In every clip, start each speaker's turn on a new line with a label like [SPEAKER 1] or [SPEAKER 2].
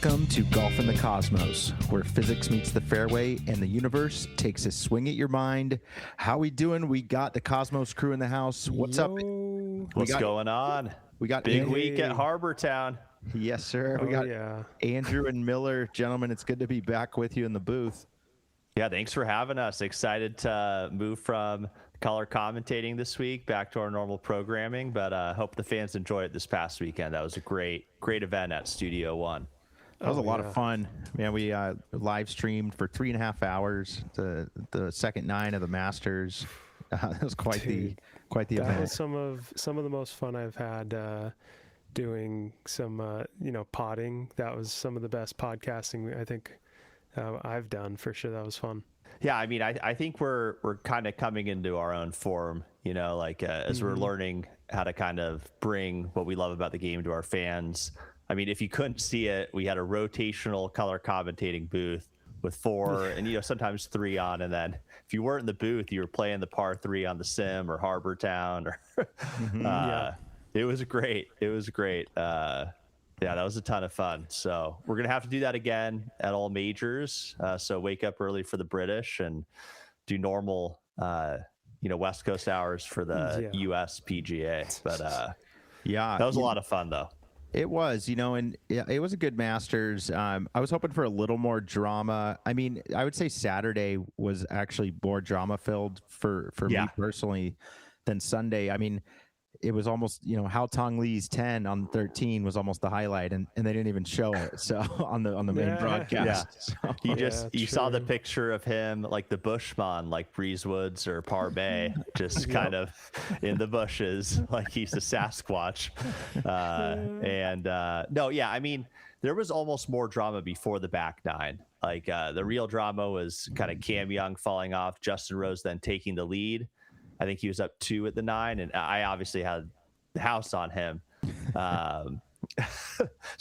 [SPEAKER 1] Welcome to Golf in the Cosmos, where physics meets the fairway and the universe takes a swing at your mind. How we doing? We got the Cosmos crew in the house. What's up?
[SPEAKER 2] What's going on?
[SPEAKER 1] We got
[SPEAKER 2] big week at Harbour Town.
[SPEAKER 1] Yes, sir. We got Andrew and Miller. Gentlemen, it's good to be back with you in the booth.
[SPEAKER 2] Yeah, thanks for having us. Excited to move from color commentating this week back to our normal programming, but hope the fans enjoy it this past weekend. That was a great event at Studio One.
[SPEAKER 1] That was a lot of fun. Man, we live streamed for 3.5 hours the second nine of the Masters. It was quite the event.
[SPEAKER 3] That was some of the most fun I've had doing some potting. That was some of the best podcasting I think I've done for sure. That was fun.
[SPEAKER 2] Yeah, I mean, I think we're kind of coming into our own form, as we're learning how to kind of bring what we love about the game to our fans. I mean, if you couldn't see it, we had a rotational color commentating booth with 4 and, sometimes 3 on. And then if you weren't in the booth, you were playing the par 3 on the sim or Harbour Town. Or It was great. It was great. Yeah, that was a ton of fun. So we're going to have to do that again at all majors. So wake up early for the British and do normal, West Coast hours for the US PGA. But that was a lot of fun, though.
[SPEAKER 1] It was, and it was a good Masters. I was hoping for a little more drama. I mean, I would say Saturday was actually more drama filled for me personally than Sunday. I mean, it was almost, Hao Tong Lee's 10 on 13 was almost the highlight, and they didn't even show it. So on the main broadcast.
[SPEAKER 2] Yeah. So, you saw the picture of him like the Bushman, like Breeze Woods or Par Bay, just kind of in the bushes, like he's a Sasquatch. I mean, there was almost more drama before the back nine. Like the real drama was kind of Cam Young falling off, Justin Rose then taking the lead. I think he was up 2 at the 9, and I obviously had the house on him. So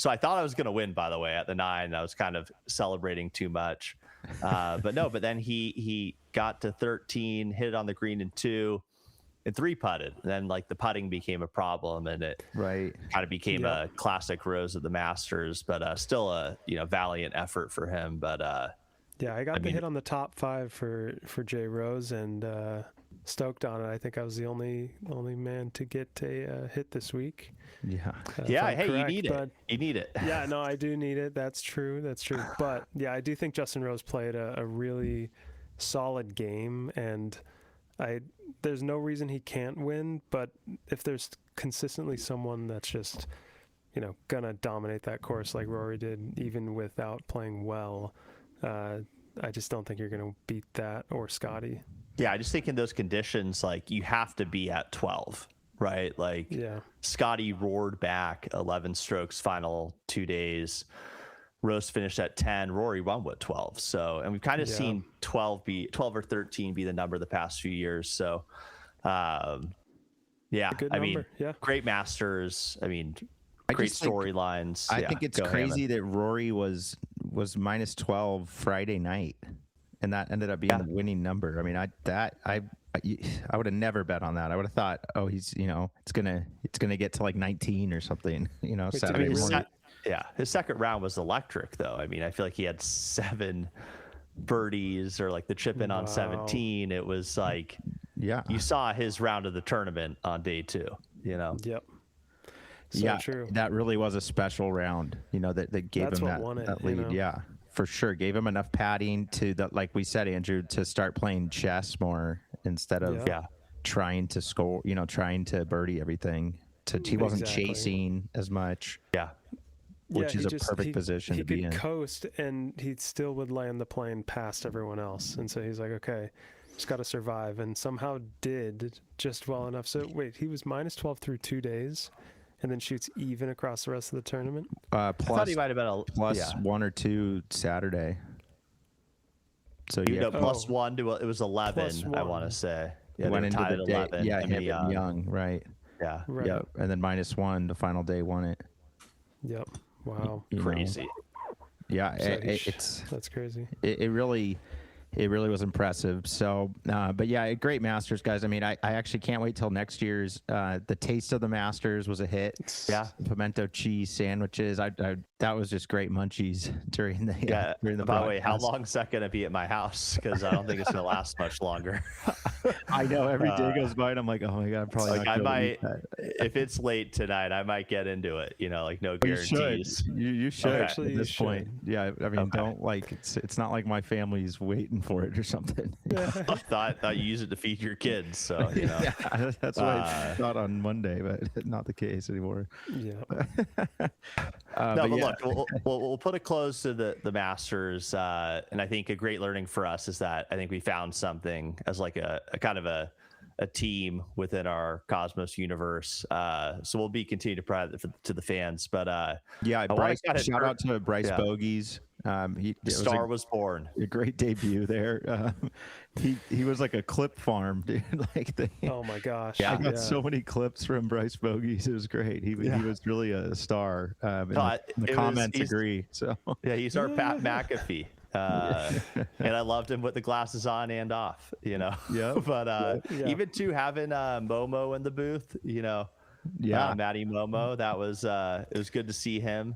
[SPEAKER 2] I thought I was going to win, by the way, at the 9. I was kind of celebrating too much. But then he got to 13, hit it on the green in 2, and 3 putted. And then the putting became a problem, and it kind of became a classic Rose of the Masters, but still a valiant effort for him. But
[SPEAKER 3] I got the hit on the top 5 for Jay Rose, and stoked on it. I think I was the only man to get a hit this week.
[SPEAKER 2] Hey, correct, you need it.
[SPEAKER 3] Yeah, no, I do need it. That's true. But yeah, I do think Justin Rose played a really solid game, and there's no reason he can't win. But if there's consistently someone that's just gonna dominate that course like Rory did, even without playing well, I just don't think you're gonna beat that or Scotty.
[SPEAKER 2] Yeah, I just think in those conditions, you have to be at 12, right? Scotty roared back 11 strokes final 2 days. Rose finished at 10. Rory won with 12. So, and we've kind of seen 12 or 13 be the number the past few years. So, great Masters. I mean, great storylines.
[SPEAKER 1] I think it's crazy that Rory was minus 12 Friday night. And that ended up being the winning number. I mean, I would have never bet on that. I would have thought, he's it's gonna get to 19 or something. Saturday morning.
[SPEAKER 2] His second round was electric, though. I mean, I feel like he had 7 birdies or the chip in on 17. It was you saw his round of the tournament on day 2.
[SPEAKER 3] Yep.
[SPEAKER 1] True. That really was a special round. That gave him that lead. Yeah. For sure, gave him enough padding to like we said, Andrew, to start playing chess more instead of trying to score. Trying to birdie everything. He wasn't chasing as much. Which is a perfect position to be in.
[SPEAKER 3] He could coast, and he still would land the plane past everyone else. And so he's like, okay, just got to survive, and somehow did just well enough. So wait, he was minus 12 through 2 days. And then shoots even across the rest of the tournament.
[SPEAKER 2] I thought he might have been
[SPEAKER 1] plus 1 or 2 Saturday. So
[SPEAKER 2] plus 1 to it was 11. I want to say.
[SPEAKER 1] Yeah, went into the day. 11. Yeah, him and Young, right?
[SPEAKER 2] Yeah.
[SPEAKER 3] Right.
[SPEAKER 1] Yep. And then minus 1 the final day won it.
[SPEAKER 3] Yep. Wow.
[SPEAKER 2] Crazy.
[SPEAKER 1] Yeah, that's
[SPEAKER 3] crazy.
[SPEAKER 1] It really was impressive. So, but yeah, great Masters, guys. I mean, I actually can't wait till next year's. The taste of the Masters was a hit.
[SPEAKER 2] Yeah.
[SPEAKER 1] Pimento cheese sandwiches. I that was just great munchies during the during the
[SPEAKER 2] By the way, how
[SPEAKER 1] broadcast.
[SPEAKER 2] long is that going to be at my house? Because I don't think it's going to last much longer.
[SPEAKER 1] I know every day goes by and I'm like, oh my god, I'm probably
[SPEAKER 2] like
[SPEAKER 1] not
[SPEAKER 2] I might,
[SPEAKER 1] that.
[SPEAKER 2] if it's late tonight, I might get into it. Like no guarantees.
[SPEAKER 1] You should
[SPEAKER 3] Actually,
[SPEAKER 1] at this point. Yeah, I mean, don't it's not like my family's waiting for it or something.
[SPEAKER 2] I thought you used it to feed your kids, so
[SPEAKER 1] yeah, that's what I thought on Monday, but not the case anymore.
[SPEAKER 3] Yeah.
[SPEAKER 2] No, but look, we'll put a close to the Masters, and I think a great learning for us is that I think we found something as like a kind of a team within our Cosmos universe. So we'll be continuing to provide it to the fans. But
[SPEAKER 1] Bryce, shout out to Bryce Bogies.
[SPEAKER 2] Star was born.
[SPEAKER 1] A great debut there. He was like a clip farm, dude.
[SPEAKER 3] Oh my gosh!
[SPEAKER 1] I got so many clips from Bryce Bogies. It was great. He was really a star. The comments agree. So
[SPEAKER 2] yeah, he's our Pat McAfee. And I loved him with the glasses on and off. Yeah. But even to having Momo in the booth, Matty Momo, that was it was good to see him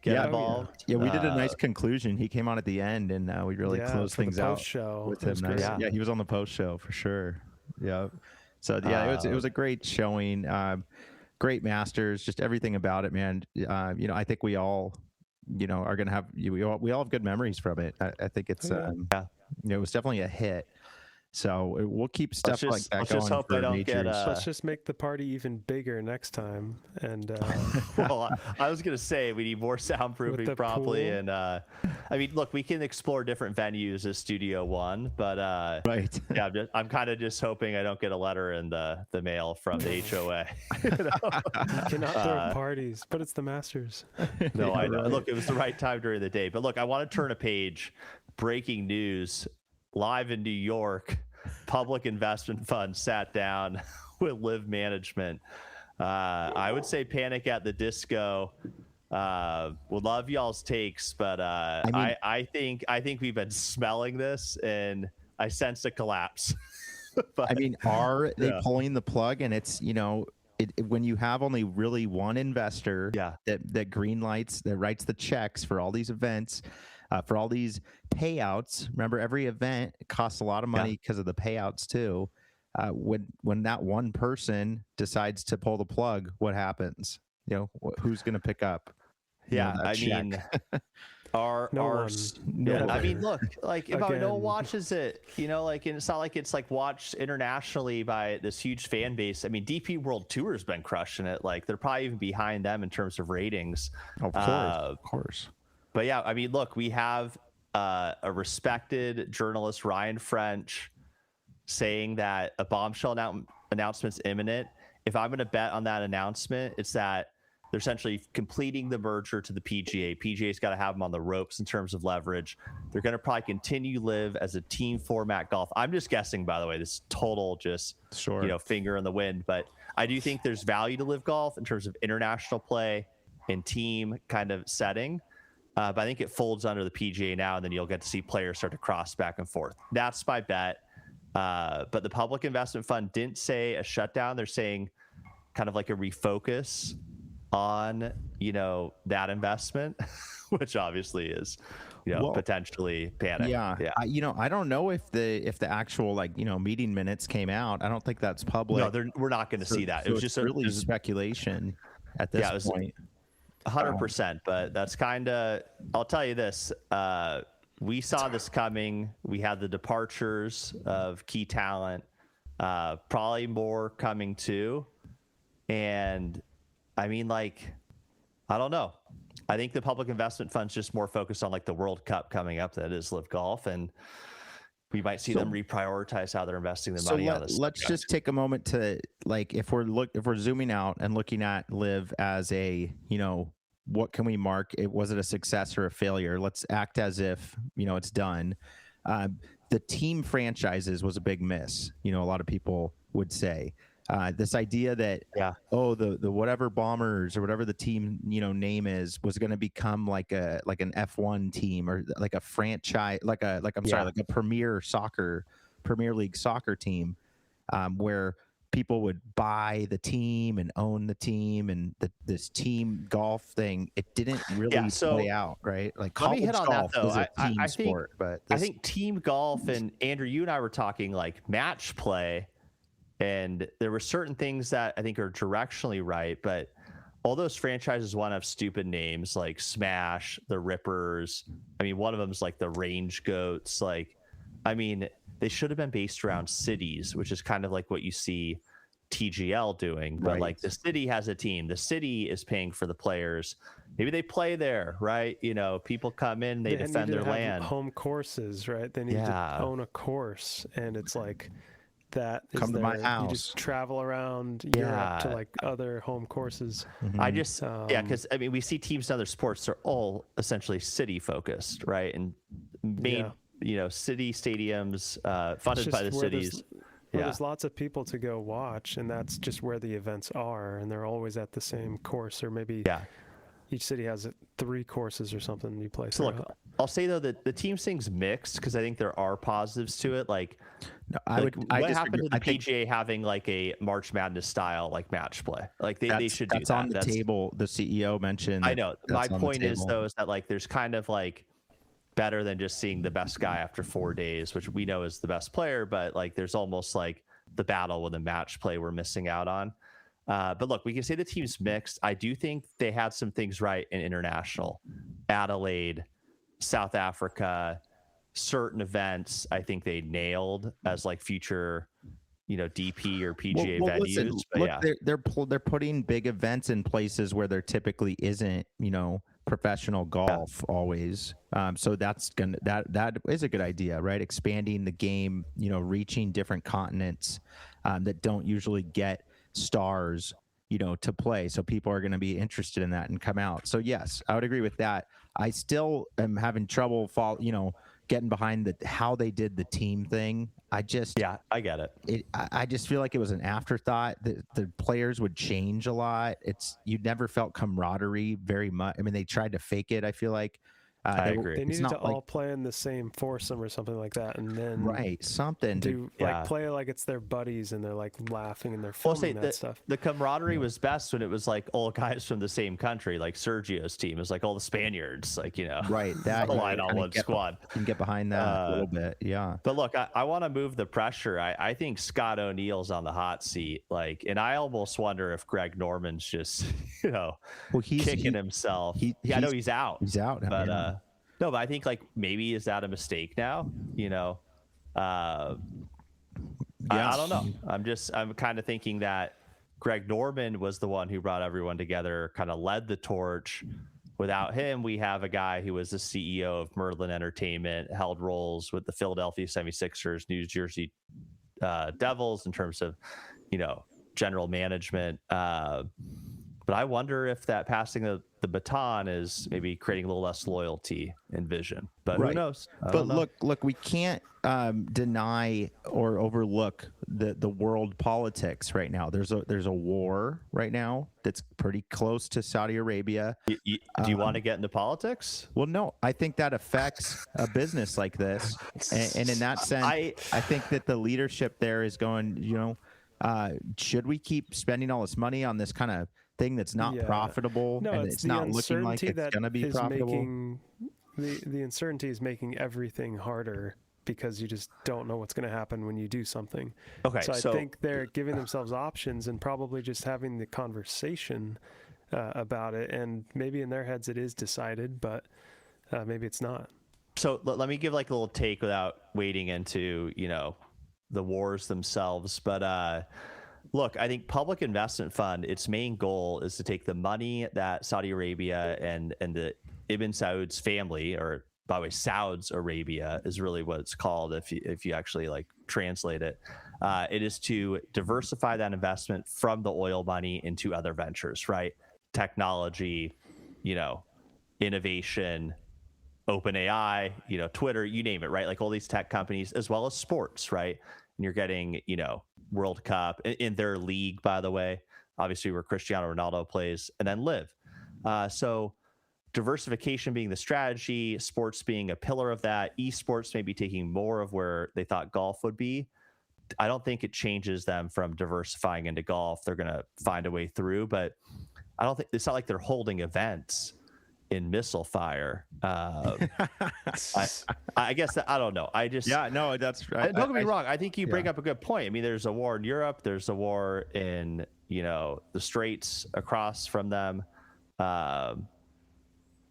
[SPEAKER 2] get involved.
[SPEAKER 1] Yeah, we did a nice conclusion. He came on at the end, and we really closed things out with him. Nice. Yeah, he was on the post show for sure. Yeah. So it was a great showing. Great Masters, just everything about it, man. I think we all, are gonna have we all have good memories from it. I think it's it was definitely a hit. So we'll keep stuff like that going.
[SPEAKER 2] Let's just hope I don't get.
[SPEAKER 3] Let's just make the party even bigger next time. And
[SPEAKER 2] well, I was gonna say we need more soundproofing probably. Pool. And I mean, look, we can explore different venues as Studio One, but
[SPEAKER 1] right.
[SPEAKER 2] Yeah, I'm kind of just hoping I don't get a letter in the mail from the HOA.
[SPEAKER 3] You cannot throw parties, but it's the Masters.
[SPEAKER 2] No, I know. Right. Look, it was the right time during the day, but look, I want to turn a page. Breaking news. Live in New York, Public Investment Fund sat down with LIV management. I would say Panic at the Disco. Would love y'all's takes, but I think we've been smelling this, and I sense a collapse.
[SPEAKER 1] But, I mean, are they pulling the plug? And it's when you have only really one investor that green lights, that writes the checks for all these events. For all these payouts, remember every event costs a lot of money because of the payouts too. When that one person decides to pull the plug, what happens? Who's going to pick up?
[SPEAKER 2] I mean, I mean, look, like if no one watches it, and it's not like it's like watched internationally by this huge fan base. I mean, DP World Tour has been crushing it. Like they're probably even behind them in terms of ratings.
[SPEAKER 1] Of course.
[SPEAKER 2] But yeah, I mean, look, we have a respected journalist, Ryan French, saying that a bombshell announcement's imminent. If I'm going to bet on that announcement, it's that they're essentially completing the merger to the PGA. PGA's got to have them on the ropes in terms of leverage. They're going to probably continue LIV as a team format golf. I'm just guessing, by the way, this is total just finger in the wind. But I do think there's value to LIV golf in terms of international play and team kind of setting. But I think it folds under the PGA now, and then you'll get to see players start to cross back and forth. That's my bet. But the Public Investment Fund didn't say a shutdown. They're saying kind of like a refocus on, that investment, which obviously is, potentially Panic.
[SPEAKER 1] Yeah. I don't know if the actual meeting minutes came out. I don't think that's public.
[SPEAKER 2] No, we're not going to see that.
[SPEAKER 1] So it was just really speculation at this point.
[SPEAKER 2] 100%, but that's kind of, I'll tell you this, we saw this coming. We had the departures of key talent, probably more coming too. And I mean, I don't know. I think the Public Investment Fund's just more focused on the World Cup coming up than it is LIV Golf. And we might see them reprioritize how they're investing the money on this.
[SPEAKER 1] Let's just take a moment to if we're zooming out and looking at LIV as a, what can we mark? Was it a success or a failure? Let's act as if, it's done. The team franchises was a big miss. A lot of people would say this idea that, the whatever Bombers or whatever the team, name is, was going to become like an F1 team or like a franchise, like a Premier League soccer team, where people would buy the team and own the team, and this team golf thing, it didn't really play out, right? Like
[SPEAKER 2] let me hit
[SPEAKER 1] college
[SPEAKER 2] on
[SPEAKER 1] golf
[SPEAKER 2] that though.
[SPEAKER 1] was a team
[SPEAKER 2] I think,
[SPEAKER 1] sport, but
[SPEAKER 2] I think team golf, and Andrew, you and I were talking like match play, and there were certain things that I think are directionally right, but all those franchises want to have stupid names like Smash, the Rippers. I mean, one of them is like the Range Goats. Like, I mean, they should have been based around cities, which is kind of like what you see TGL doing. But like the city has a team. The city is paying for the players. Maybe they play there, right? You know, people come in, they defend their land.
[SPEAKER 3] Home courses, right? They need to own a course, and it's like that.
[SPEAKER 1] Come to my house.
[SPEAKER 3] You just travel around Europe to like other home courses.
[SPEAKER 2] I just because I mean we see teams in other sports, they're all essentially city focused, right? And made city stadiums funded by the cities.
[SPEAKER 3] There's lots of people to go watch, and that's just where the events are, and they're always at the same course, or maybe each city has 3 courses or something you play.
[SPEAKER 2] So look, I'll say though that the team thing's mixed because I think there are positives to it. Like, what happened to the PGA having like a March Madness style like match play? Like they should do that.
[SPEAKER 1] That's on the table. The CEO mentioned.
[SPEAKER 2] I know. My point is though is that like there's kind of like better than just seeing the best guy after 4 days, which we know is the best player, but like there's almost like the battle with the match play we're missing out on. But look, we can say the team's mixed. I do think they had some things right in international. Adelaide, South Africa, certain events I think they nailed as like future, DP or PGA venues.
[SPEAKER 1] Listen, look, they're putting big events in places where there typically isn't, professional golf always. So that is a good idea, right? Expanding the game, reaching different continents that don't usually get stars, to play. So people are going to be interested in that and come out. So yes, I would agree with that. I still am having trouble getting behind how they did the team thing. I get it. I just feel like it was an afterthought. The players would change a lot. You never felt camaraderie very much. I mean, they tried to fake it, I feel like.
[SPEAKER 2] I agree.
[SPEAKER 3] They needed to all play in the same foursome or something like that, and then play like it's their buddies, and they're like laughing and they're filming that stuff.
[SPEAKER 2] The camaraderie was best when it was like all guys from the same country, like Sergio's team is like all the Spaniards,
[SPEAKER 1] right. That
[SPEAKER 2] line on one squad.
[SPEAKER 1] You can get behind that a little bit, yeah.
[SPEAKER 2] But look, I want to move the pressure. I think Scott O'Neill's on the hot seat, and I almost wonder if Greg Norman's just kicking himself. I know he's out.
[SPEAKER 1] He's out,
[SPEAKER 2] but. No, but I think maybe is that a mistake now? I don't know. I'm kind of thinking that Greg Norman was the one who brought everyone together, kind of led the torch. Without him, we have a guy who was the CEO of Merlin Entertainment, held roles with the Philadelphia 76ers, New Jersey Devils in terms of, general management. But I wonder if that passing the baton is maybe creating a little less loyalty and vision. But who knows?
[SPEAKER 1] But look, we can't deny or overlook the world politics right now. There's a war right now that's pretty close to Saudi Arabia.
[SPEAKER 2] Do you want to get into politics?
[SPEAKER 1] Well, no. I think that affects a business like this, and in that sense, I think that the leadership there is going. Should we keep spending all this money on this kind of thing that's not profitable, and it's not looking like it's going to be profitable?
[SPEAKER 3] The uncertainty is making everything harder because you just don't know what's going to happen when you do something.
[SPEAKER 2] Okay,
[SPEAKER 3] so I think they're giving themselves options and probably just having the conversation about it. And maybe in their heads it is decided, but maybe it's not.
[SPEAKER 2] So let me give a little take without wading into the wars themselves, but. Look, I think Public Investment Fund, its main goal is to take the money that Saudi Arabia and the Ibn Saud's family, or by the way, Saud's Arabia is really what it's called if you actually translate it. It is to diversify that investment from the oil money into other ventures, right? Technology, innovation, OpenAI, Twitter, you name it, right? All these tech companies, as well as sports, right? And you're getting, World Cup in their league, by the way, obviously where Cristiano Ronaldo plays, and then LIV. So diversification being the strategy, sports being a pillar of that, esports maybe taking more of where they thought golf would be. I don't think it changes them from diversifying into golf. They're going to find a way through, but I don't think it's not like they're holding events in missile fire. I guess that, I don't know. I just
[SPEAKER 1] no, that's
[SPEAKER 2] don't get me wrong. I think you bring up a good point. I mean, there's a war in Europe. There's a war in the Straits across from them.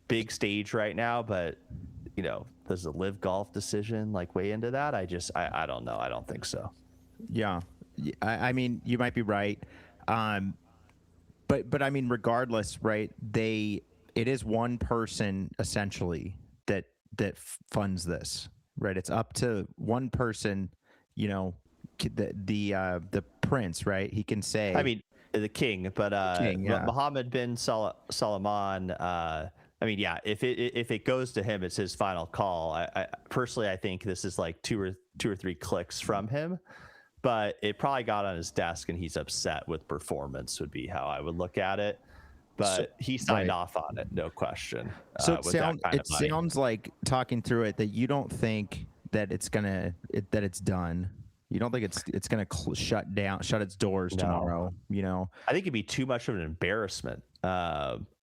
[SPEAKER 2] Big stage right now, but does the LIV golf decision like weigh into that? I don't know. I don't think so.
[SPEAKER 1] Yeah, I mean, you might be right. But I mean, regardless, right? It is one person essentially that funds this, right? It's up to one person, the prince, right? He can say,
[SPEAKER 2] I mean, the king, but Mohammed bin Salman. I mean, yeah, if it goes to him, it's his final call. I personally, I think this is like two or three clicks from him, but it probably got on his desk and he's upset with performance would be how I would look at it. But he signed off on it, no question.
[SPEAKER 1] So it sounds like, talking through it, that you don't think that it's done. You don't think it's gonna shut its doors tomorrow.
[SPEAKER 2] I think it'd be too much of an embarrassment.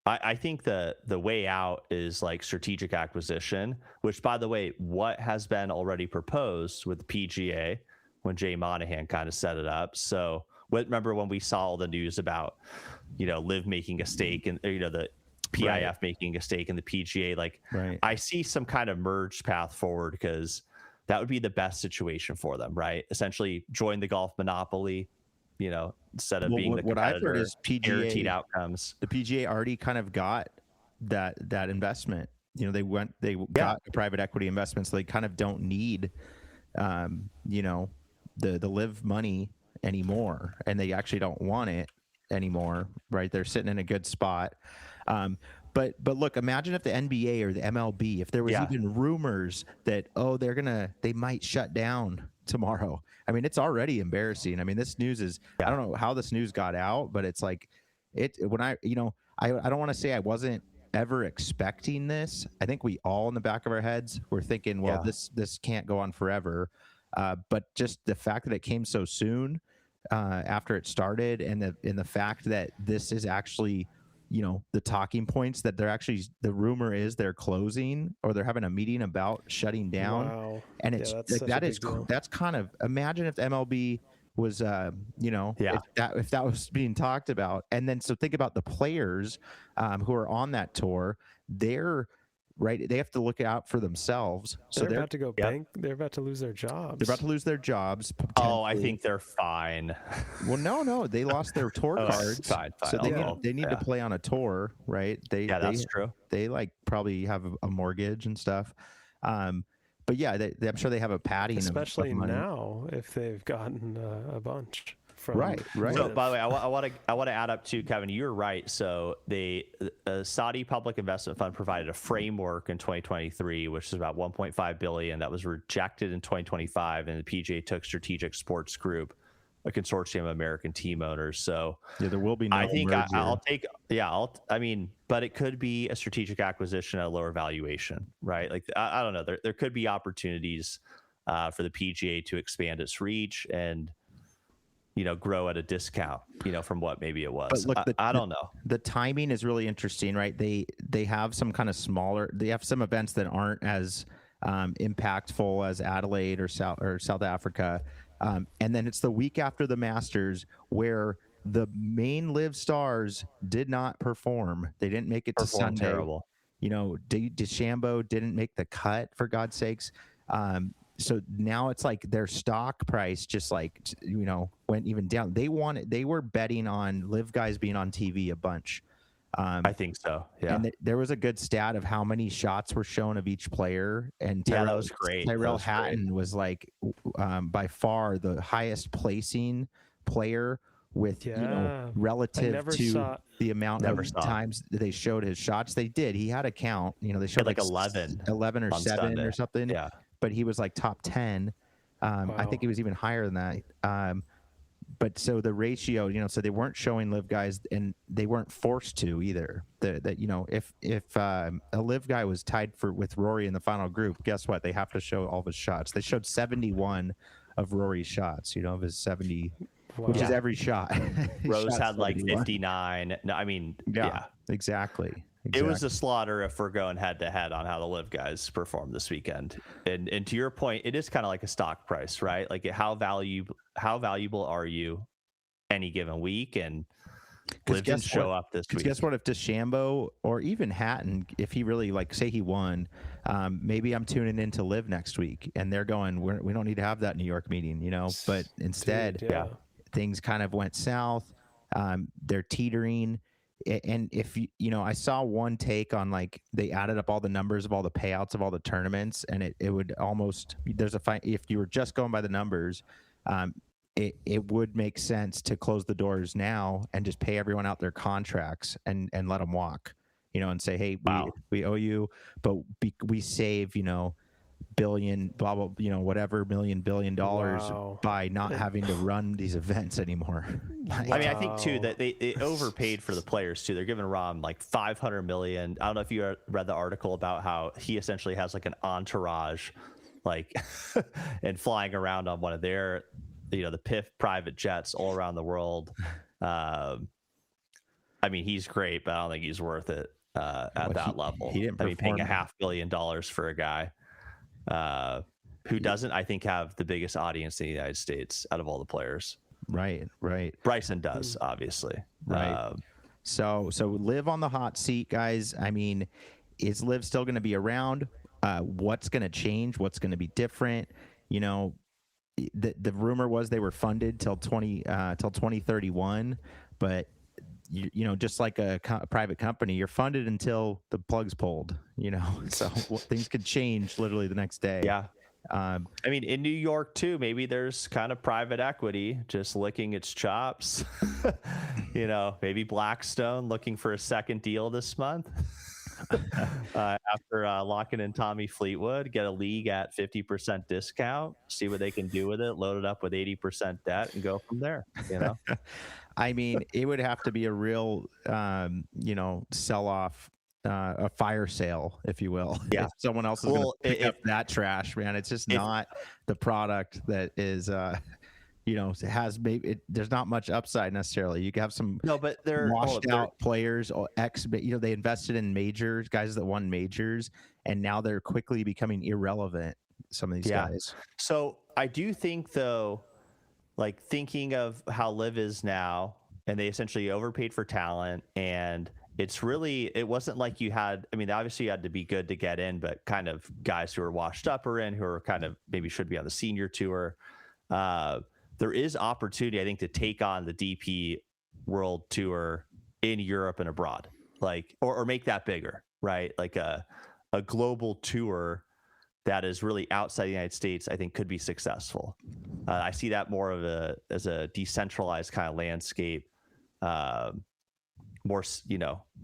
[SPEAKER 2] I think the way out is like strategic acquisition, which, by the way, what has been already proposed with the PGA when Jay Monahan kind of set it up. So remember when we saw all the news about LIV making a stake and the PIF making a stake in the PGA, like I see some kind of merged path forward, because that would be the best situation for them, right? Essentially join the golf monopoly, instead of being the
[SPEAKER 1] what I've heard is
[SPEAKER 2] guaranteed outcomes.
[SPEAKER 1] The PGA already kind of got that investment. They got a private equity investment, so they kind of don't need the LIV money anymore, and they actually don't want it anymore, right? They're sitting in a good spot. But look, imagine if the NBA or the MLB, if there was even rumors that they might shut down tomorrow. I mean, it's already embarrassing. I mean, this news is I don't know how this news got out, but it's like I don't want to say I wasn't ever expecting this. I think we all in the back of our heads were thinking, well, this can't go on forever. But just the fact that it came so soon after it started, and the fact that this is actually, the talking points, that they're actually, the rumor is they're closing or they're having a meeting about shutting down.
[SPEAKER 3] Wow.
[SPEAKER 1] And it's that's kind of, imagine if the MLB was, if that was being talked about. And then, so think about the players who are on that tour. They have to look out for themselves. So
[SPEAKER 3] they're about to go bank. They're about to lose their jobs.
[SPEAKER 1] They're about to lose their jobs.
[SPEAKER 2] Oh, I think they're fine.
[SPEAKER 1] Well, no, they lost their tour cards.
[SPEAKER 2] Fine.
[SPEAKER 1] So they need to play on a tour, right?
[SPEAKER 2] That's true.
[SPEAKER 1] They probably have a mortgage and stuff. But yeah, I'm sure they have a padding.
[SPEAKER 3] Especially
[SPEAKER 1] of money.
[SPEAKER 3] now, if they've gotten a bunch.
[SPEAKER 1] Right.
[SPEAKER 2] So, by the way, I want to add up to Kevin. You're right. So the Saudi Public Investment Fund provided a framework in 2023, which is about 1.5 billion. That was rejected in 2025, and the PGA took Strategic Sports Group, a consortium of American team owners. So
[SPEAKER 1] there will be no
[SPEAKER 2] I think
[SPEAKER 1] merger.
[SPEAKER 2] I'll take. But it could be a strategic acquisition at a lower valuation, right? Like I don't know. There could be opportunities for the PGA to expand its reach and grow at a discount, from what maybe it was. But look, I don't know.
[SPEAKER 1] The timing is really interesting, right? They have some kind of they have some events that aren't as impactful as Adelaide or South Africa. And then it's the week after the Masters, where the main LIV stars did not perform. They didn't make it to Sunday.
[SPEAKER 2] Terrible.
[SPEAKER 1] DeChambeau didn't make the cut, for God's sakes. So now it's like their stock price just went even down. They were betting on LIV guys being on TV a bunch.
[SPEAKER 2] I think so. Yeah.
[SPEAKER 1] And there was a good stat of how many shots were shown of each player. And
[SPEAKER 2] that was great.
[SPEAKER 1] Tyrell Hatton was by far the highest placing player with relative to the amount of times they showed his shots. They did. He had a count. They showed like
[SPEAKER 2] 11
[SPEAKER 1] or 7
[SPEAKER 2] Sunday.
[SPEAKER 1] or something.
[SPEAKER 2] Yeah.
[SPEAKER 1] But he was like top 10. Wow. I think he was even higher than that. But so the ratio, so they weren't showing LIV guys, and they weren't forced to either. If a LIV guy was tied with Rory in the final group, guess what? They have to show all of his shots. They showed 71 of Rory's shots, of his 70, which is every shot.
[SPEAKER 2] Rose had like 59. No, I mean, yeah.
[SPEAKER 1] Exactly.
[SPEAKER 2] It was a slaughter if we're going head to head on how the LIV guys performed this weekend. And to your point, it is kind of like a stock price, right? Like how valuable are you any given week? And LIV didn't show up this week.
[SPEAKER 1] Guess what? If DeChambeau or even Hatton, if he really say he won, maybe I'm tuning into LIV next week, and they're going, we don't need to have that New York meeting, But instead, things kind of went south. They're teetering. And if I saw one take on they added up all the numbers of all the payouts of all the tournaments, and it would almost if you were just going by the numbers, it would make sense to close the doors now and just pay everyone out their contracts and let them walk, and say, hey, we owe you, but we save billion, blah blah, whatever $1 billion by not having to run these events anymore.
[SPEAKER 2] I mean, I think too that they overpaid for the players too. They're giving Rahm like $500 million. I don't know if you read the article about how he essentially has like an entourage, and flying around on one of their, the PIF private jets all around the world. I mean, he's great, but I don't think he's worth it at that level.
[SPEAKER 1] He didn't perform.
[SPEAKER 2] Paying $500 million for a guy who doesn't, I think, have the biggest audience in the United States out of all the players.
[SPEAKER 1] Right.
[SPEAKER 2] Bryson does, obviously.
[SPEAKER 1] Right. So LIV on the hot seat, guys. I mean, is LIV still going to be around? What's going to change? What's going to be different? The rumor was they were funded till 2031, but just like a private company, you're funded until the plug's pulled, so things could change literally the next day.
[SPEAKER 2] Yeah. I mean, in New York too, maybe there's kind of private equity just licking its chops. Maybe Blackstone looking for a second deal this month. After locking in Tommy Fleetwood, get a league at 50% discount, see what they can do with it, load it up with 80% debt, and go from there.
[SPEAKER 1] I mean, it would have to be a real, sell-off, a fire sale, if you will.
[SPEAKER 2] Yeah.
[SPEAKER 1] If someone else is going to pick up that trash, man. It's just not the product that is, has maybe there's not much upside necessarily. You can have some
[SPEAKER 2] but they're
[SPEAKER 1] washed out players, or they invested in majors, guys that won majors, and now they're quickly becoming irrelevant. Some of these guys.
[SPEAKER 2] So I do think though, thinking of how LIV is now, and they essentially overpaid for talent, and it wasn't like you had, I mean, obviously you had to be good to get in, but kind of guys who are washed up are in, who are kind of maybe should be on the senior tour. There is opportunity, I think, to take on the DP World Tour in Europe and abroad, or make that bigger, right? Like a global tour that is really outside the United States, I think could be successful. I see that more as a decentralized kind of landscape. More,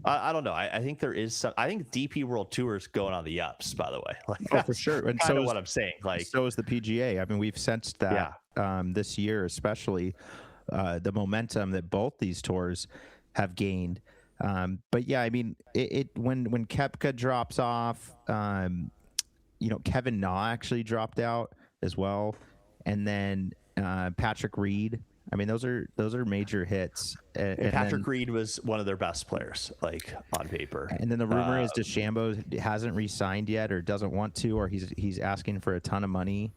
[SPEAKER 2] I don't know. I think there is some. I think DP World Tour is going on the ups. By the way,
[SPEAKER 1] for sure. And
[SPEAKER 2] so what I'm saying.
[SPEAKER 1] So is the PGA. I mean, we've sensed that this year, especially the momentum that both these tours have gained. But yeah, I mean, when Koepka drops off, Kevin Na actually dropped out as well, and then Patrick Reed. I mean, those are major hits.
[SPEAKER 2] And Patrick Reed was one of their best players, on paper.
[SPEAKER 1] And then the rumor is DeChambeau hasn't re-signed yet, or doesn't want to, or he's asking for a ton of money.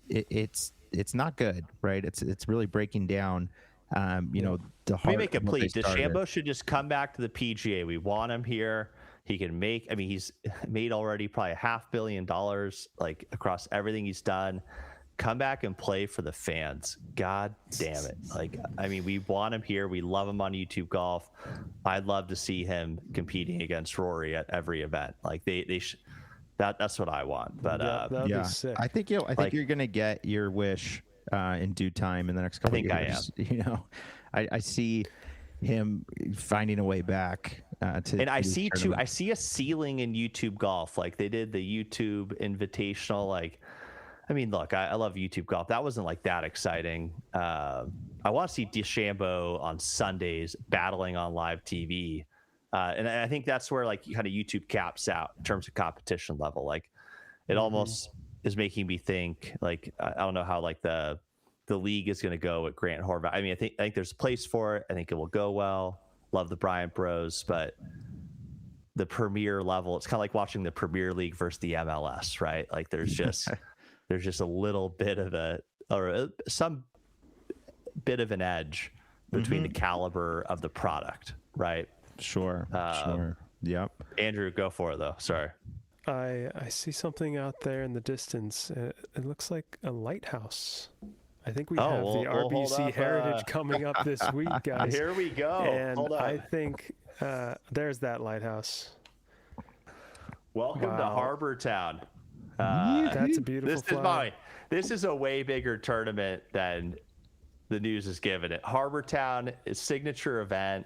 [SPEAKER 1] It's not good, right? It's really breaking down. The heart.
[SPEAKER 2] Let me make a plea. DeChambeau should just come back to the PGA. We want him here. He can make. I mean, he's made already probably $500 million, across everything he's done. Come back and play for the fans. God damn it. I mean, we want him here. We love him on YouTube Golf. I'd love to see him competing against Rory at every event. That's what I want. But
[SPEAKER 3] that'd be sick.
[SPEAKER 1] I think you're gonna get your wish in due time in the next couple of years. I am. I see him finding a way back to.
[SPEAKER 2] And I see too. I see a ceiling in YouTube Golf. They did the YouTube Invitational. I mean, look, I love YouTube Golf. That wasn't that exciting. I want to see DeChambeau on Sundays battling on live TV. And I think that's where kind of YouTube caps out in terms of competition level. It almost, is making me think, like, I don't know how like the league is going to go with Grant Horvat. I mean, I think there's a place for it. I think it will go well. Love the Bryant Bros, but the Premier level, it's kind of like watching the Premier League versus the MLS, right? Like there's just a little bit of some bit of an edge between the caliber of the product, right?
[SPEAKER 1] Sure. Yep.
[SPEAKER 2] Andrew, go for it though. Sorry.
[SPEAKER 3] I see something out there in the distance. It looks like a lighthouse. I think we have the RBC Heritage coming up this week, guys.
[SPEAKER 2] Here we go.
[SPEAKER 3] And I think there's that lighthouse.
[SPEAKER 2] Welcome to Harbour Town.
[SPEAKER 3] That's a beautiful flag.
[SPEAKER 2] This is a way bigger tournament than the news is giving it. Harbour Town is signature event,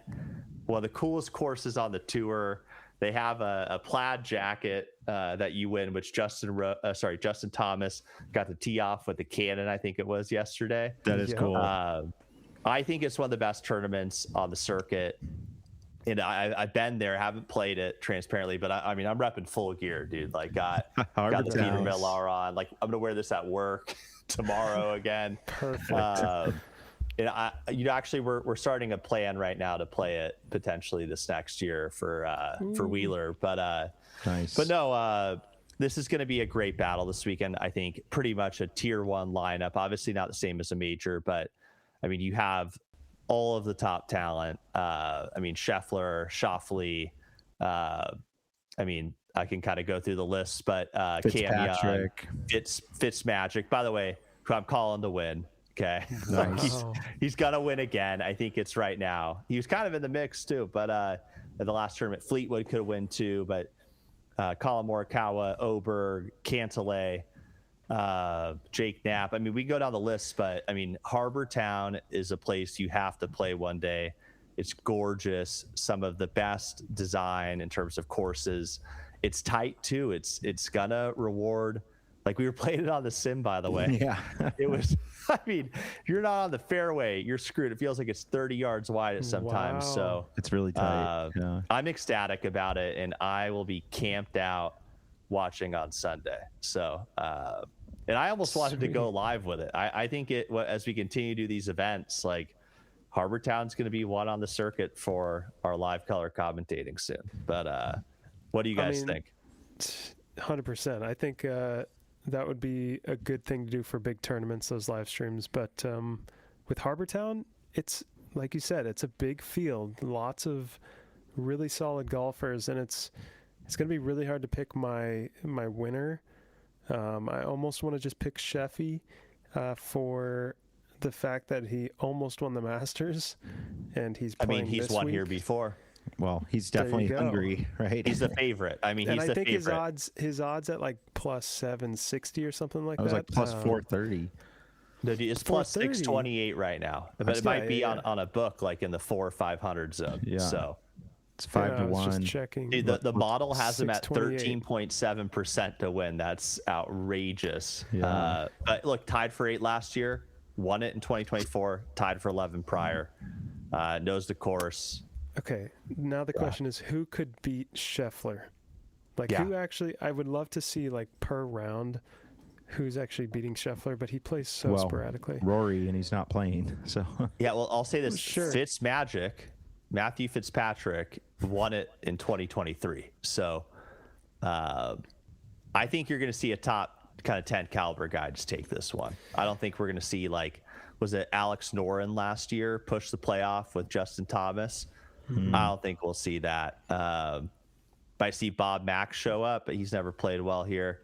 [SPEAKER 2] one of the coolest courses on the tour. They have a plaid jacket that you win, which Justin Thomas got to tee off with the cannon, I think it was yesterday.
[SPEAKER 1] That is cool.
[SPEAKER 2] I think it's one of the best tournaments on the circuit. And I've been there, haven't played it transparently, but I'm repping full gear, dude. Like got the Peter Millar on. Like I'm gonna wear this at work tomorrow again.
[SPEAKER 3] Perfect.
[SPEAKER 2] And actually we're starting a plan right now to play it potentially this next year for Wheeler. But
[SPEAKER 1] nice.
[SPEAKER 2] But no, this is going to be a great battle this weekend. I think pretty much a tier 1 lineup. Obviously not the same as a major, but I mean you have all of the top talent. Scheffler, Schauffele. I can kind of go through the list, but
[SPEAKER 1] Fitzpatrick,
[SPEAKER 2] Fitzmagic. By the way, who I'm calling to win. Okay,
[SPEAKER 1] nice.
[SPEAKER 2] He's gonna win again. I think it's right now. He was kind of in the mix too, but in the last tournament, Fleetwood could win too. But Colin Morikawa, Oberg, Cantlay, Jake Knapp. I mean, we go down the list, but I mean, Harbour Town is a place you have to play one day. It's gorgeous. Some of the best design in terms of courses. It's tight too. It's gonna reward. Like we were playing it on the sim, by the way.
[SPEAKER 1] Yeah.
[SPEAKER 2] It was, I mean, you're not on the fairway, you're screwed. It feels like it's 30 yards wide at sometimes.
[SPEAKER 3] Wow.
[SPEAKER 2] So
[SPEAKER 1] it's really tight. Yeah.
[SPEAKER 2] I'm ecstatic about it, and I will be camped out watching on Sunday. So, and I almost wanted to go live with it. I think as we continue to do these events, like Harbour Town's going to be one on the circuit for our live color commentating soon. But what do you guys think?
[SPEAKER 3] 100%. I think that would be a good thing to do for big tournaments, those live streams. But with Harbour Town, it's like you said, it's a big field, lots of really solid golfers, and it's going to be really hard to pick my winner. I almost want to just pick Sheffy for the fact that he almost won the Masters, and he's playing
[SPEAKER 2] he's won here before.
[SPEAKER 1] Well, he's definitely hungry, right?
[SPEAKER 2] He's the favorite. I mean, he's the favorite.
[SPEAKER 3] I think his odds at like plus 760 or something like that.
[SPEAKER 1] It was like plus 430.
[SPEAKER 2] No, it's plus 628 right now, but it might be on a book like in the 400 or 500 zone.
[SPEAKER 1] Yeah.
[SPEAKER 2] So
[SPEAKER 1] it's 5 to 1.
[SPEAKER 3] Just checking.
[SPEAKER 2] The model has him at 13.7% to win. That's outrageous.
[SPEAKER 1] Yeah.
[SPEAKER 2] But look, tied for 8 last year, won it in 2024, tied for 11 prior. Knows the course.
[SPEAKER 3] Okay, now the question is, who could beat Scheffler? Like, who actually? I would love to see, like, per round, who's actually beating Scheffler, but he plays so sporadically.
[SPEAKER 1] Rory, and he's not playing, so.
[SPEAKER 2] Yeah, well, I'll say this:
[SPEAKER 3] Sure.
[SPEAKER 2] Matthew Fitzpatrick won it in 2023. So, I think you're going to see a top kind of 10 caliber guy just take this one. I don't think we're going to see was it Alex Noren last year push the playoff with Justin Thomas? I don't think we'll see that. I see Bob Mack show up, but he's never played well here.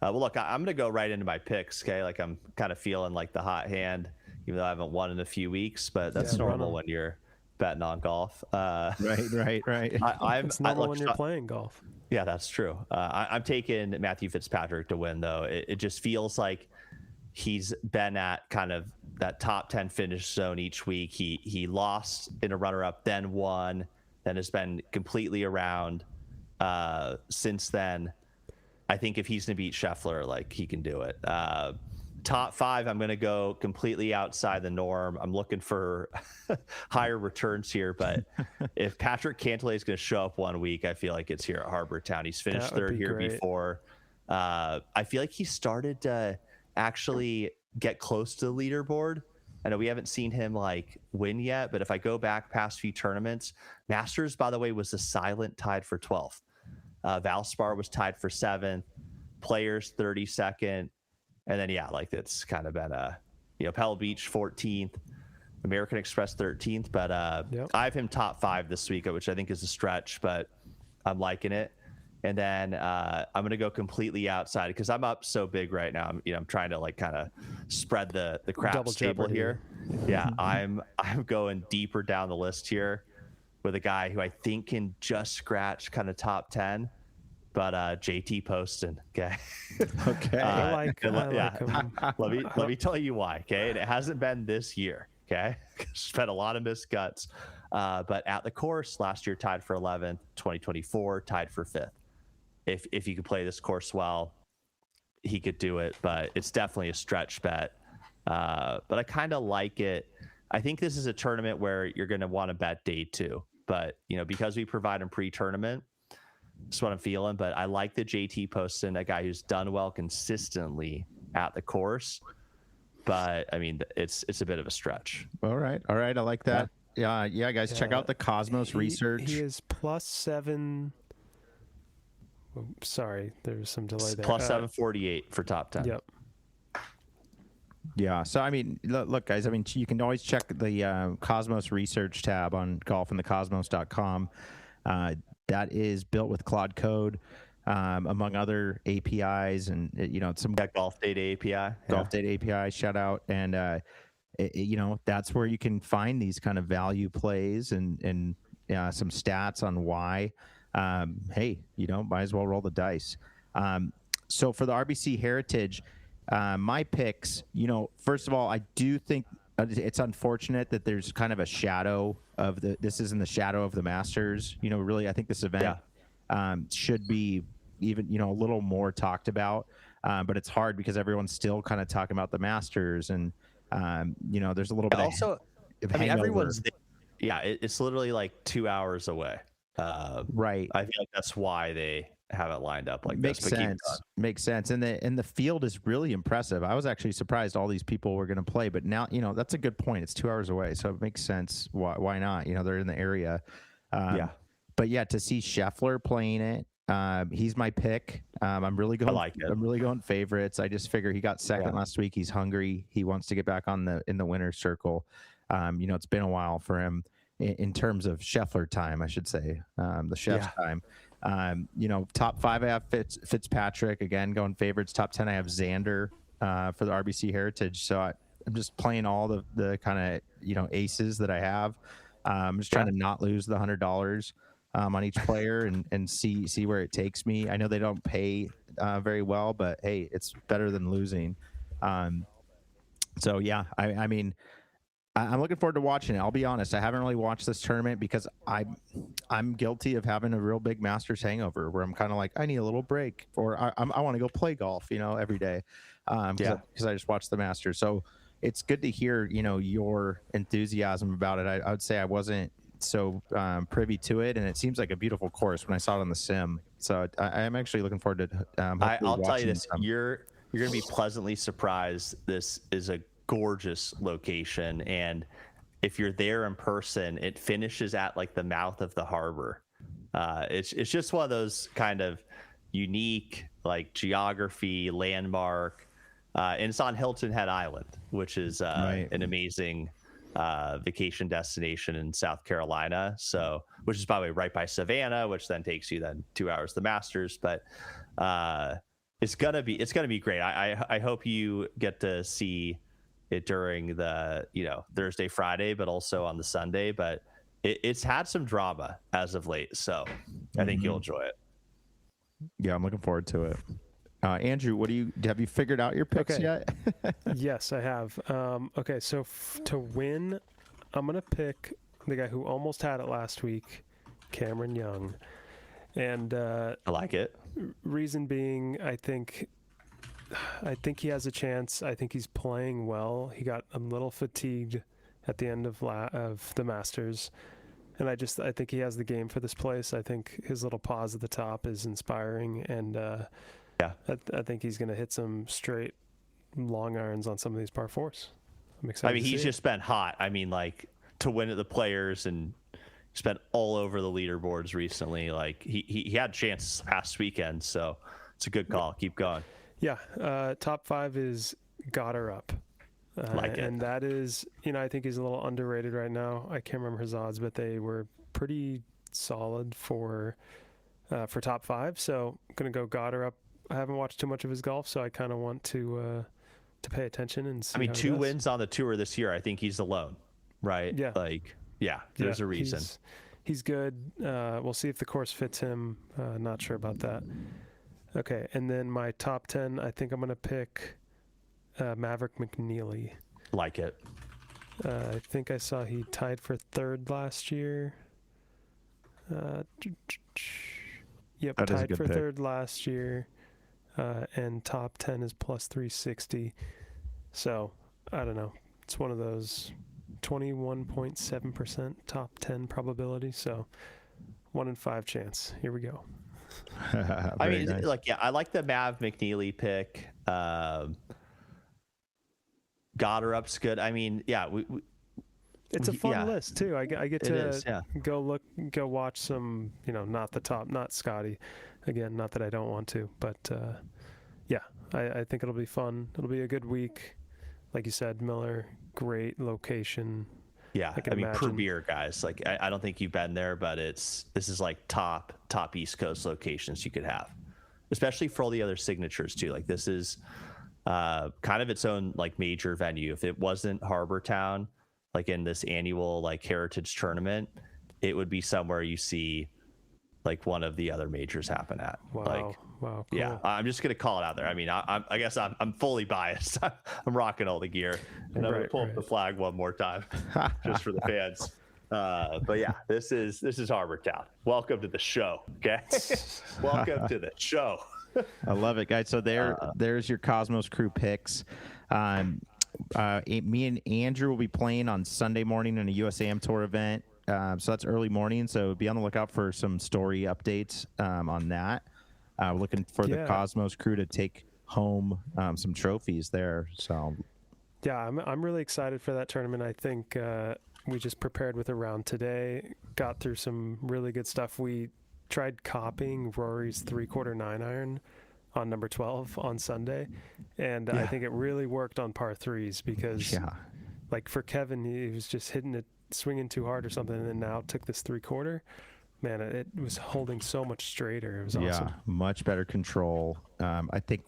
[SPEAKER 2] Well, look, I'm going to go right into my picks, okay? Like, I'm kind of feeling like the hot hand, even though I haven't won in a few weeks, but that's normal when you're betting on golf.
[SPEAKER 1] Right.
[SPEAKER 3] It's normal when you're playing golf.
[SPEAKER 2] Yeah, that's true. I'm taking Matthew Fitzpatrick to win, though. It just feels like he's been at kind of that top 10 finish zone each week. He lost in a runner-up, then won, then has been completely around since then. I think if he's going to beat Scheffler, like, he can do it. Top 5, I'm going to go completely outside the norm. I'm looking for higher returns here, but if Patrick Cantlay is going to show up one week, I feel like it's here at Harbour Town. He's finished third here before. I feel like he started to actually get close to the leaderboard. I know we haven't seen him like win yet, but if I go back past few tournaments, Masters, by the way, was the silent tied for 12th. Valspar was tied for 7th, Players 32nd, and then like it's kind of been Pebble Beach 14th, American Express 13th, but I have him top 5 this week, which I think is a stretch, but I'm liking it. And then I'm going to go completely outside because I'm up so big right now. I'm trying to like kind of spread the crap stable here. Yeah, I'm going deeper down the list here with a guy who I think can just scratch kind of top 10, but JT Poston. Okay.
[SPEAKER 1] Okay.
[SPEAKER 3] I like him.
[SPEAKER 2] Let me tell you why. Okay, and it hasn't been this year. Okay, spent a lot of missed cuts, but at the course last year tied for 11th, 2024 tied for 5th. If he could play this course well, he could do it, but it's definitely a stretch bet. But I kind of like it. I think this is a tournament where you're going to want to bet day 2, but because we provide him pre-tournament, that's what I'm feeling. But I like the JT Poston, a guy who's done well consistently at the course. But I mean, it's a bit of a stretch.
[SPEAKER 1] All right, I like that. Yeah, guys, check out the Cosmos research.
[SPEAKER 3] He is +7. Oh, sorry, there's some delay there.
[SPEAKER 2] +748 for top 10.
[SPEAKER 3] Yep.
[SPEAKER 1] Yeah. So, I mean, look, guys, I mean, you can always check the Cosmos research tab on golfinthecosmos.com. That is built with Claude Code, among other APIs, and some
[SPEAKER 2] Golf Data API.
[SPEAKER 1] Golf Data API, shout out. And that's where you can find these kind of value plays and some stats on why. Hey, might as well roll the dice. So for the RBC Heritage, my picks, first of all, I do think it's unfortunate that there's kind of a shadow of this is in the shadow of the Masters. Really, I think this event should be even, a little more talked about. But it's hard because everyone's still kind of talking about the Masters, and there's a little bit
[SPEAKER 2] also,
[SPEAKER 1] of
[SPEAKER 2] I mean,
[SPEAKER 1] hangover.
[SPEAKER 2] everyone's it's literally like 2 hours away.
[SPEAKER 1] Right.
[SPEAKER 2] I feel like that's why they have it lined up like
[SPEAKER 1] Makes
[SPEAKER 2] this.
[SPEAKER 1] Makes sense. And the field is really impressive. I was actually surprised all these people were going to play, but now, that's a good point. It's 2 hours away, so it makes sense. Why not? They're in the area. But yeah, to see Scheffler playing it, he's my pick. I'm really going.
[SPEAKER 2] I like it.
[SPEAKER 1] I'm really going favorites. I just figure he got second last week. He's hungry. He wants to get back in the winner's circle. It's been a while for him in terms of Scheffler time, I should say. The Chef's time. Top 5 I have Fitzpatrick, again going favorites. Top 10 I have Xander for the RBC Heritage. So I'm just playing all the kind of aces that I have. I'm just trying to not lose the $100 on each player and see where it takes me. I know they don't pay very well, but hey, it's better than losing. So yeah, I mean, I'm looking forward to watching it. I'll be honest, I haven't really watched this tournament because I'm guilty of having a real big Masters hangover where I'm kind of like, I need a little break, or I want to go play golf, every day, because I just watched the Masters. So it's good to hear, your enthusiasm about it. I would say I wasn't so privy to it, and it seems like a beautiful course when I saw it on the sim. So I am actually looking forward to.
[SPEAKER 2] I'll tell you this: you're going to be pleasantly surprised. This is a gorgeous location, and if you're there in person, it finishes at like the mouth of the harbor. It's just one of those kind of unique like geography landmark, and it's on Hilton Head Island, which is an amazing vacation destination in South Carolina. So, which is by the way right by Savannah, which then takes you 2 hours to the Masters. But it's gonna be great. I hope you get to see it during the Thursday, Friday, but also on the Sunday. But it's had some drama as of late, so I think you'll enjoy it.
[SPEAKER 1] Yeah, I'm looking forward to it. Andrew, have you figured out your picks yet?
[SPEAKER 3] Yes, I have. Okay, so to win, I'm gonna pick the guy who almost had it last week, Cameron Young, and
[SPEAKER 2] I like it.
[SPEAKER 3] Reason being, I think he has a chance. I think he's playing well. He got a little fatigued at the end of the Masters, and I think he has the game for this place. I think his little pause at the top is inspiring, and
[SPEAKER 2] Yeah.
[SPEAKER 3] I think he's going to hit some straight long irons on some of these par fours. I'm excited.
[SPEAKER 2] I mean, he's just been hot. I mean, like, to win at the Players, and he's been all over the leaderboards recently. Like, he had chances past weekend, so it's a good call. Keep going.
[SPEAKER 3] Yeah. Top 5 is Got Her Up.
[SPEAKER 2] Like it.
[SPEAKER 3] And that is, I think he's a little underrated right now. I can't remember his odds, but they were pretty solid for top 5. So I'm going to go Got Her Up. I haven't watched too much of his golf, so I kind of want to pay attention and see.
[SPEAKER 2] I mean, 2 wins on the tour this year. I think he's alone, right?
[SPEAKER 3] Yeah.
[SPEAKER 2] Like, there's a reason.
[SPEAKER 3] He's good. We'll see if the course fits him. Not sure about that. Okay, and then my top 10, I think I'm going to pick Maverick McNeely.
[SPEAKER 2] Like it.
[SPEAKER 3] I think I saw he tied for 3rd last year. Yep,
[SPEAKER 1] that
[SPEAKER 3] tied for
[SPEAKER 1] pick.
[SPEAKER 3] 3rd last year. And top 10 is plus 360. So, I don't know. It's one of those 21.7% top 10 probability. So, 1 in 5 chance. Here we go.
[SPEAKER 2] I mean, nice. I like the Mav McNeely pick. Got Her Up's good. I mean,
[SPEAKER 3] it's a fun list too. I get to go watch some, not Scotty. Again, not that I don't want to, but I think it'll be fun. It'll be a good week. Like you said, Miller, great location.
[SPEAKER 2] Yeah, I mean, premier guys. Like, I don't think you've been there, but this is like top East Coast locations you could have, especially for all the other signatures too. Like, this is kind of its own like major venue. If it wasn't Harbour Town, like in this annual like Heritage tournament, it would be somewhere you see like one of the other majors happen at.
[SPEAKER 3] Wow. Cool.
[SPEAKER 2] Yeah, I'm just gonna call it out there. I mean, I guess I'm fully biased. I'm rocking all the gear, and I'm gonna pull up the flag one more time, just for the fans. But yeah, this is Harbour Town. Welcome to the show. Okay, welcome to the show.
[SPEAKER 1] I love it, guys. So there's your Cosmos Crew picks. Me and Andrew will be playing on Sunday morning in a USAM Tour event. So that's early morning. So be on the lookout for some story updates on that. We're looking for the Cosmos Crew to take home some trophies there. So
[SPEAKER 3] yeah, I'm really excited for that tournament. I think we just prepared with a round today, got through some really good stuff. We tried copying Rory's 3/4 9-iron on number 12 on Sunday, and I think it really worked on par 3s because like for Kevin, he was just hitting it, swinging too hard or something, and then now took this 3/4. Man, it was holding so much straighter. It was awesome.
[SPEAKER 1] Yeah, much better control. I think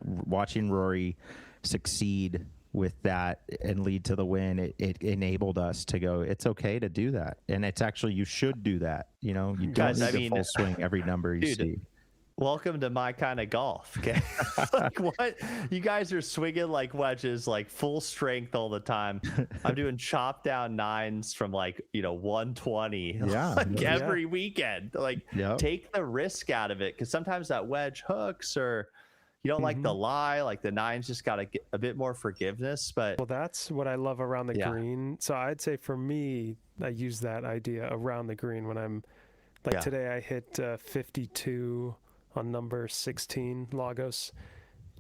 [SPEAKER 1] watching Rory succeed with that and lead to the win, it enabled us to go, it's okay to do that. And it's actually, you should do that. You don't need to full swing every number you see.
[SPEAKER 2] Welcome to my kind of golf. Okay. Like, what? You guys are swinging like wedges, like full strength all the time. I'm doing chop down 9s from 120 every weekend. Like, take the risk out of it, because sometimes that wedge hooks, or you don't like the lie. Like, the 9s just got to get a bit more forgiveness. But
[SPEAKER 3] well, that's what I love around the green. So I'd say for me, I use that idea around the green when I'm like today. I hit 52 on number 16 Lagos,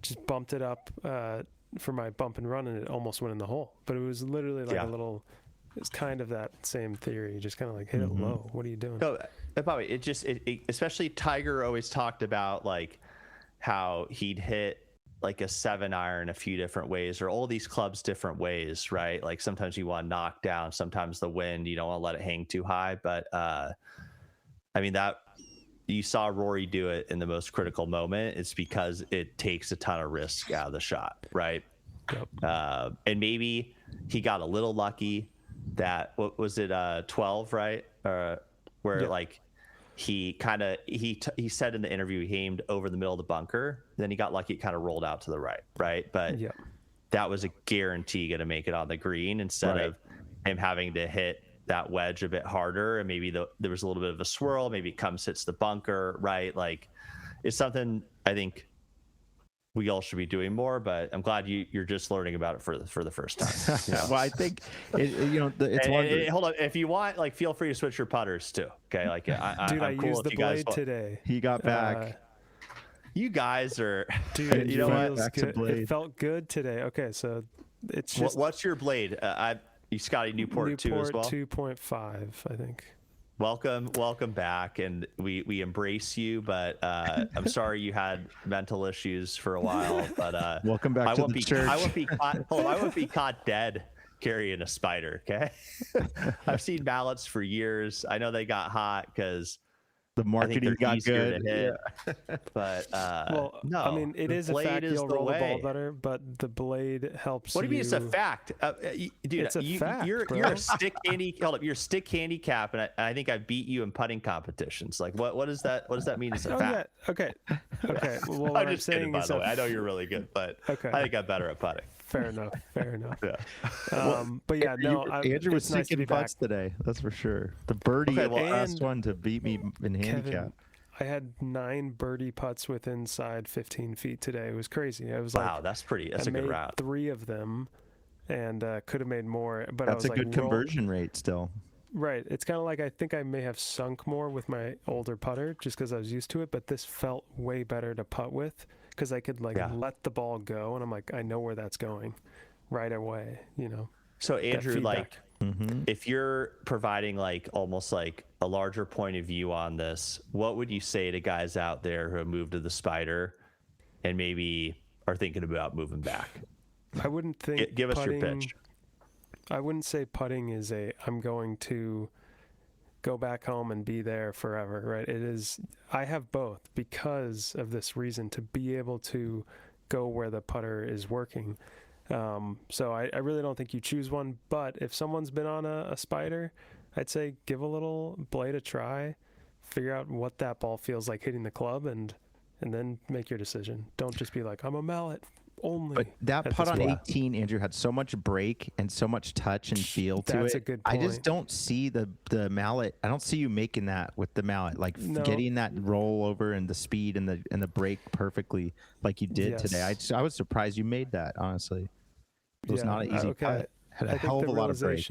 [SPEAKER 3] just bumped it up for my bump and run, and it almost went in the hole. But it was literally like a little, it's kind of that same theory. You just kind of like hit it low. What are you doing?
[SPEAKER 2] No, probably it especially Tiger always talked about like how he'd hit like a 7-iron a few different ways, or all these clubs different ways, right? Like sometimes you want to knock down, sometimes the wind, you don't want to let it hang too high. But I mean, that you saw Rory do it in the most critical moment. It's because it takes a ton of risk out of the shot, right?
[SPEAKER 3] Yep.
[SPEAKER 2] And maybe he got a little lucky that, what was it, 12, right? Where like he said in the interview he aimed over the middle of the bunker, then he got lucky, it kind of rolled out to the right? But that was a guarantee going to make it on the green, instead of him having to hit that wedge a bit harder, and maybe there was a little bit of a swirl, maybe it hits the bunker, right? Like, it's something I think we all should be doing more, but I'm glad you're just learning about it for the first time.
[SPEAKER 1] Well, I think it's
[SPEAKER 2] hold on, if you want, like, feel free to switch your putters too. Okay, like,
[SPEAKER 3] I
[SPEAKER 2] I'm cool
[SPEAKER 3] used the
[SPEAKER 2] if you guys
[SPEAKER 3] blade today.
[SPEAKER 1] He got back.
[SPEAKER 2] You guys are,
[SPEAKER 3] dude.
[SPEAKER 2] You know what?
[SPEAKER 1] Back to blade.
[SPEAKER 3] It felt good today. Okay, so it's just
[SPEAKER 2] What's your blade? You Scotty Newport 2 as well.
[SPEAKER 3] 2.5, I think.
[SPEAKER 2] Welcome back, and we embrace you. But I'm sorry you had mental issues for a while. But
[SPEAKER 1] welcome back to the church.
[SPEAKER 2] I won't be caught dead carrying a spider. Okay, I've seen mallets for years. I know they got hot because
[SPEAKER 1] the marketing got good.
[SPEAKER 2] Yeah. But no,
[SPEAKER 3] I mean, it is a fact you'll roll the ball better, but the blade helps.
[SPEAKER 2] What do you mean it's a fact, dude?
[SPEAKER 3] It's a fact,
[SPEAKER 2] you're
[SPEAKER 3] bro.
[SPEAKER 2] a stick handy. Hold up, you're a stick handicap, and I think I beat you in putting competitions. Like, what does that mean? It's a fact.
[SPEAKER 3] Yeah. Okay. Well, what
[SPEAKER 2] I'm just kidding, by the way. I know you're really good, but
[SPEAKER 3] okay.
[SPEAKER 2] I think I'm better at putting.
[SPEAKER 3] Fair enough.
[SPEAKER 2] Yeah.
[SPEAKER 3] But yeah, no.
[SPEAKER 1] Andrew was
[SPEAKER 3] nice
[SPEAKER 1] sinking putts today. That's for sure. The birdie, the last one to beat me in handicap.
[SPEAKER 3] Kevin, I had 9 birdie putts with inside 15 feet today. It was crazy. I was
[SPEAKER 2] wow, that's a good round.
[SPEAKER 3] 3 of them, and could have made more. But
[SPEAKER 1] that's
[SPEAKER 3] I was
[SPEAKER 1] a good conversion rate still.
[SPEAKER 3] Right. It's kind of like I think I may have sunk more with my older putter just because I was used to it. But this felt way better to putt with because I could let the ball go, and I'm like, I know where that's going right away. You know.
[SPEAKER 2] So Andrew, like, if you're providing like almost like a larger point of view on this, what would you say to guys out there who have moved to the spider and maybe are thinking about moving back?
[SPEAKER 3] I wouldn't think.
[SPEAKER 2] Give us your pitch.
[SPEAKER 3] I wouldn't say putting is I'm going to go back home and be there forever, right? It is. I have both because of this reason to be able to go where the putter is working. So I really don't think you choose one, but if someone's been on a spider, I'd say give a little blade a try, figure out what that ball feels like hitting the club, and then make your decision. Don't just be like, I'm a mallet only.
[SPEAKER 1] But that putt on 18, Andrew, had so much break and so much touch and feel to it.
[SPEAKER 3] That's a good point.
[SPEAKER 1] I just don't see the mallet. I don't see you making that with the mallet, like getting that roll over and the speed and the break perfectly like you did today. I was surprised you made that, honestly. It was not an easy putt. Had a hell of a lot of break.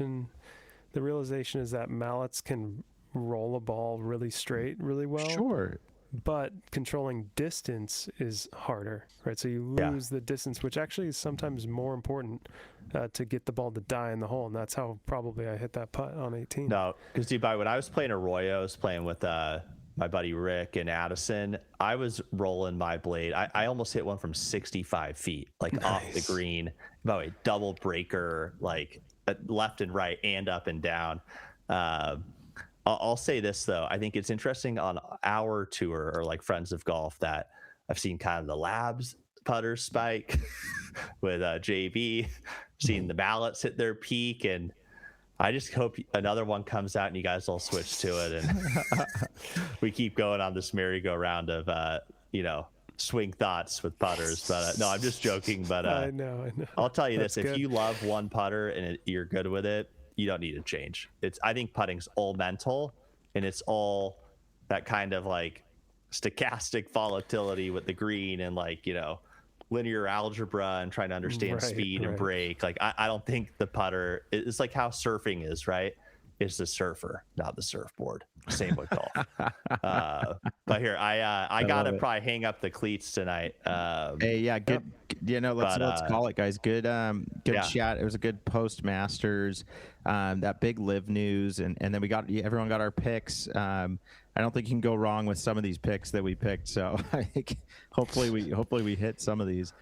[SPEAKER 3] The realization is that mallets can roll a ball really straight really well.
[SPEAKER 1] Sure.
[SPEAKER 3] But controlling distance is harder, right? So you lose the distance, which actually is sometimes more important to get the ball to die in the hole. And that's how probably I hit that putt on 18.
[SPEAKER 2] No, because when I was playing Arroyo, I was playing with my buddy Rick and Addison. I was rolling my blade. I almost hit one from 65 feet, like off the green. By the way, double breaker, like left and right and up and down. I'll say this though, I think it's interesting on our tour or like Friends of Golf that I've seen kind of the labs putters spike with JB, seen the mallets hit their peak, and I just hope another one comes out and you guys all switch to it and we keep going on this merry-go-round of swing thoughts with putters. But no, I'm just joking. But
[SPEAKER 3] I know.
[SPEAKER 2] I'll tell you this: if you love one putter and you're good with it, you don't need to change. I think putting's all mental, and it's all that kind of like stochastic volatility with the green and like, linear algebra and trying to understand speed and break. Like, I don't think the putter is like how surfing is, right? It's the surfer, not the surfboard. Same with golf. But here, I gotta probably hang up the cleats tonight.
[SPEAKER 1] Hey, yeah, good. Let's call it, guys. Good chat. It was a good post Masters. That big LIV news, and then everyone got our picks. I don't think you can go wrong with some of these picks that we picked. So I think hopefully we hit some of these.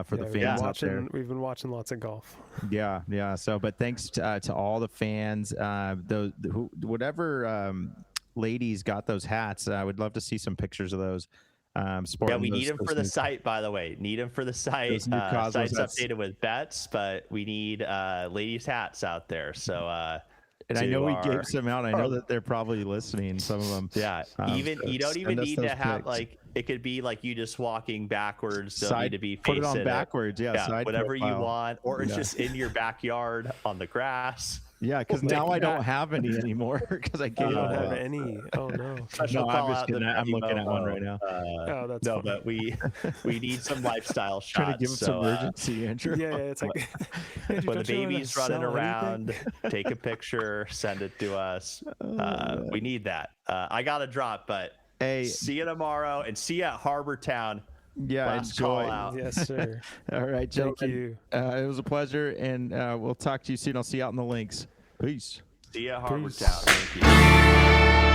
[SPEAKER 1] For the fans out there.
[SPEAKER 3] We've been watching lots of golf.
[SPEAKER 1] Yeah. So, but thanks to all the fans, whatever ladies got those hats. I would love to see some pictures of those.
[SPEAKER 2] We need them for the site, by the way. Need them for the site. Site's updated with bets, but we need ladies' hats out there. So.
[SPEAKER 1] And I know we gave some out. I know that they're probably listening. Some of them.
[SPEAKER 2] Yeah. You don't even need to have picks. Like. It could be like you just walking backwards. Don't need to be facing
[SPEAKER 1] put it on backwards. Yeah.
[SPEAKER 2] Whatever you want, or it's just in your backyard on the grass.
[SPEAKER 1] Yeah, because now I don't have any anymore because I gave
[SPEAKER 3] don't have any. Oh no.
[SPEAKER 1] No, I'm just kidding. I'm looking at one right now.
[SPEAKER 3] That's
[SPEAKER 2] no, but we need some lifestyle shots.
[SPEAKER 1] Trying to give him some urgency, Andrew.
[SPEAKER 3] Yeah, it's like
[SPEAKER 2] when the baby's running around, take a picture, send it to us. We need that. I got to drop, but.
[SPEAKER 1] Hey,
[SPEAKER 2] see you tomorrow and see you at Harbour Town.
[SPEAKER 1] Yeah,
[SPEAKER 2] Last call
[SPEAKER 1] enjoy.
[SPEAKER 2] out.
[SPEAKER 3] Yes, sir.
[SPEAKER 1] All right, gentlemen.
[SPEAKER 3] Thank you.
[SPEAKER 1] It was a pleasure, and we'll talk to you soon. I'll see you out in the links. Peace.
[SPEAKER 2] See ya, Harbour
[SPEAKER 3] Peace.
[SPEAKER 2] Town. Thank you.